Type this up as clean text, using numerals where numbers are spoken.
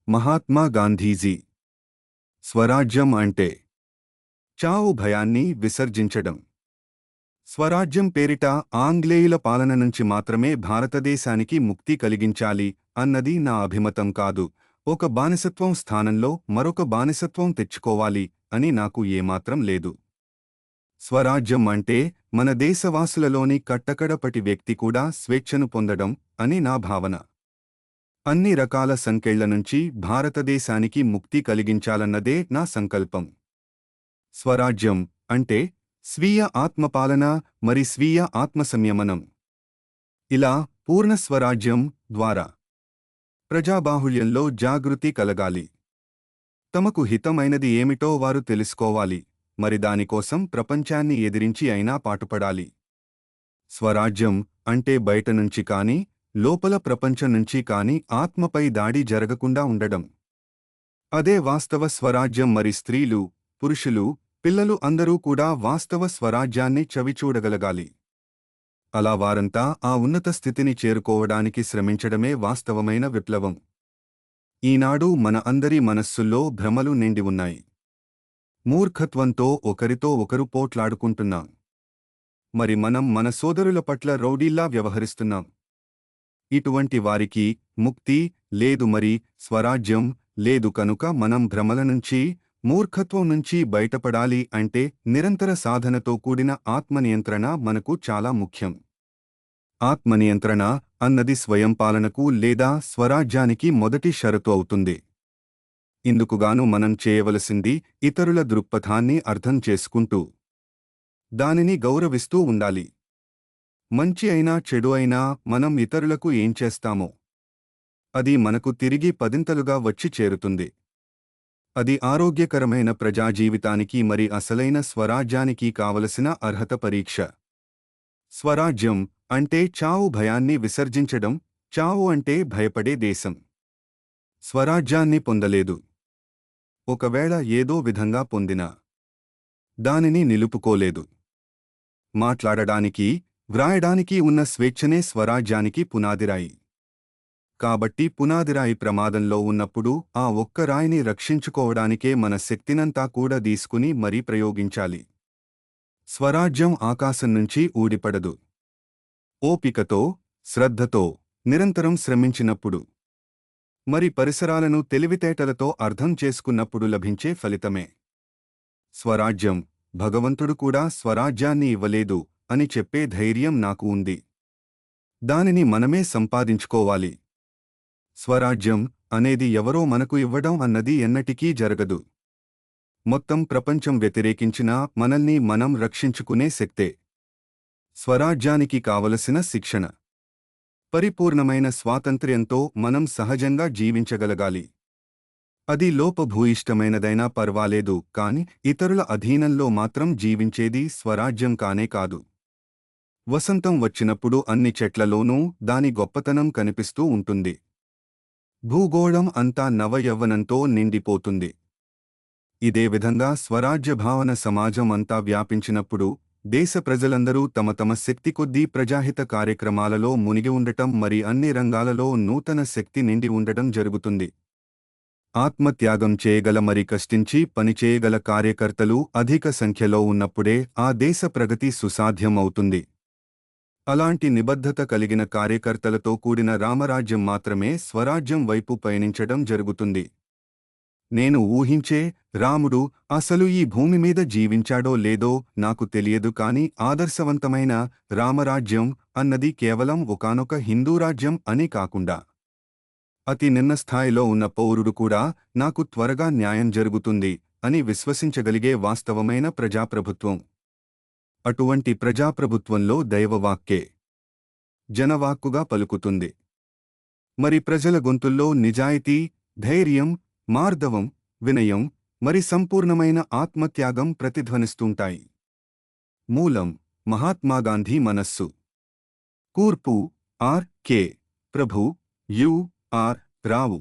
మహాత్మా గాంధీజీ. స్వరాజ్యం అంటే చావు భయాన్ని విసర్జించడం. స్వరాజ్యం పేరిట ఆంగ్లేయుల పాలన నుంచి మాత్రమే భారతదేశానికి ముక్తి కలిగించాలి అన్నది నా అభిమతం కాదు. ఒక బానిసత్వం స్థానంలో మరొక బానిసత్వం తెచ్చుకోవాలి అని నాకు ఏమాత్రం లేదు. స్వరాజ్యం అంటే మన దేశవాసులలోని కట్టకడపటి వ్యక్తి కూడా స్వేచ్ఛను పొందడం అని నా భావన. అన్ని రకాల సంకెళ్ల నుంచి భారతదేశానికి ముక్తి కలిగించాలన్నదే నా సంకల్పం. స్వరాజ్యం అంటే స్వీయ ఆత్మపాలన మరి స్వీయ ఆత్మసంయమనం. ఇలా పూర్ణ స్వరాజ్యం ద్వారా ప్రజాబాహుళ్యంలో జాగృతి కలగాలి. తమకు హితమైనది ఏమిటో వారు తెలుసుకోవాలి. మరి దానికోసం ప్రపంచాన్ని ఎదిరించి అయినా పాటుపడాలి. స్వరాజ్యం అంటే బయట నుంచి కాని లోపల ప్రపంచం నుంచి కాని ఆత్మపై దాడి జరగకుండా ఉండడం. అదే వాస్తవ స్వరాజ్యం. మరి స్త్రీలు, పురుషులు, పిల్లలు అందరూ కూడా వాస్తవ స్వరాజ్యాన్ని చవిచూడగలగాలి. అలా వారంతా ఆ ఉన్నత స్థితిని చేరుకోవడానికి శ్రమించడమే వాస్తవమైన విప్లవం. ఈనాడు మన అందరి మనస్సుల్లో భ్రమలు నిండి ఉన్నాయి. మూర్ఖత్వంతో ఒకరితో ఒకరు పోట్లాడుకుంటున్నాం. మరి మనం మన సోదరుల పట్ల రౌడీల్లా వ్యవహరిస్తున్నాం. ఇటువంటి వారికి ముక్తి లేదు, మరి స్వరాజ్యం లేదు. కనుక మనం భ్రమల నుంచి, మూర్ఖత్వం నుంచి బయటపడాలి అంటే నిరంతర సాధనతో కూడిన ఆత్మనియంత్రణ మనకు చాలా ముఖ్యం. ఆత్మనియంత్రణ అన్నది స్వయంపాలనకు లేదా స్వరాజ్యానికి మొదటి షరతు అవుతుంది. ఇందుకుగాను మనం చేయవలసింది ఇతరుల దృక్పథాన్ని అర్థం చేసుకుంటూ దానిని గౌరవిస్తూ ఉండాలి. మంచి అయినా చెడు అయినా మనం ఇతరులకు ఏం చేస్తామో అది మనకు తిరిగి పదింతలుగా వచ్చి చేరుతుంది. అది ఆరోగ్యకరమైన ప్రజాజీవితానికి మరి అసలైన స్వరాజ్యానికి కావలసిన అర్హత పరీక్ష. స్వరాజ్యం అంటే చావు భయాన్ని విసర్జించడం. చావు అంటే భయపడే దేశం. స్వరాజ్యాన్ని పొందలేదు. ఒకవేళ ఏదో విధంగా పొందినా దానిని నిలుపుకోలేదు. మాట్లాడడానికి, వ్రాయడానికి ఉన్న స్వేచ్ఛనే స్వరాజ్యానికి పునాదిరాయి. కాబట్టి పునాదిరాయి ప్రమాదంలో ఉన్నప్పుడు ఆ ఒక్క రాయిని రక్షించుకోవడానికే మన శక్తినంతా కూడా తీసుకుని మరీ ప్రయోగించాలి. స్వరాజ్యం ఆకాశం నుంచి ఊడిపడదు. ఓపికతో, శ్రద్ధతో నిరంతరం శ్రమించినప్పుడు, మరి పరిసరాలను తెలివితేటలతో అర్థం చేసుకున్నప్పుడు లభించే ఫలితమే. స్వరాజ్యం. భగవంతుడు కూడా స్వరాజ్యాన్ని ఇవ్వలేదు అని చెప్పే ధైర్యం నాకు ఉంది. దానిని మనమే సంపాదించుకోవాలి. స్వరాజ్యం అనేది ఎవరో మనకు ఇవ్వడం అన్నది ఎన్నటికీ జరగదు. మొత్తం ప్రపంచం వ్యతిరేకించినా మనల్ని మనం రక్షించుకునే శక్తే. స్వరాజ్యానికి కావలసిన శిక్షణ. పరిపూర్ణమైన స్వాతంత్ర్యంతో మనం సహజంగా జీవించగలగాలి. అది లోపభూయిష్టమైనదైనా పర్వాలేదు, కాని ఇతరుల అధీనంలో మాత్రం జీవించేది స్వరాజ్యం కానే కాదు. వసంతం వచ్చినప్పుడు అన్ని చెట్లలోనూ దాని గొప్పతనం కనిపిస్తూ ఉంటుంది. భూగోళం అంతా నవయవ్వనంతో నిండిపోతుంది. ఇదే విధంగా స్వరాజ్య భావన సమాజం అంతా వ్యాపించినప్పుడు దేశ ప్రజలందరూ తమ తమ శక్తి కొద్దీ ప్రజాహిత కార్యక్రమాలలో మునిగి ఉండటం, మరి అన్ని రంగాలలో నూతన శక్తి నిండి ఉండటం జరుగుతుంది. ఆత్మత్యాగం చేయగల, మరి కష్టించి పనిచేయగల కార్యకర్తలు అధిక సంఖ్యలో ఉన్నప్పుడే ఆ దేశ ప్రగతి సుసాధ్యం అవుతుంది. అలాంటి నిబద్ధత కలిగిన కార్యకర్తలతో కూడిన రామరాజ్యం మాత్రమే స్వరాజ్యం వైపు పయనించడం జరుగుతుంది. నేను ఊహించే రాముడు అసలు ఈ భూమి మీద జీవించాడో లేదో నాకు తెలియదు, కాని ఆదర్శవంతమైన రామరాజ్యం అన్నది కేవలం ఒకానొక హిందూ రాజ్యం అని కాకుండా అతి నిమ్న స్థాయిలో ఉన్న పౌరుడు కూడా నాకు త్వరగా న్యాయం జరుగుతుంది అని విశ్వసించగలిగే వాస్తవమైన ప్రజాప్రభుత్వం. అటువంటి ప్రజాప్రభుత్వంలో దైవవాక్కే జనవాక్కుగా పలుకుతుంది. మరి ప్రజల గొంతుల్లో నిజాయితీ, ధైర్యం, మార్దవం, వినయం, మరి సంపూర్ణమైన ఆత్మత్యాగం ప్రతిధ్వనిస్తుంటాయి. మూలం మహాత్మాగాంధీ మనస్సు. కూర్పు are. K. Prabhu, you. Are. Rao.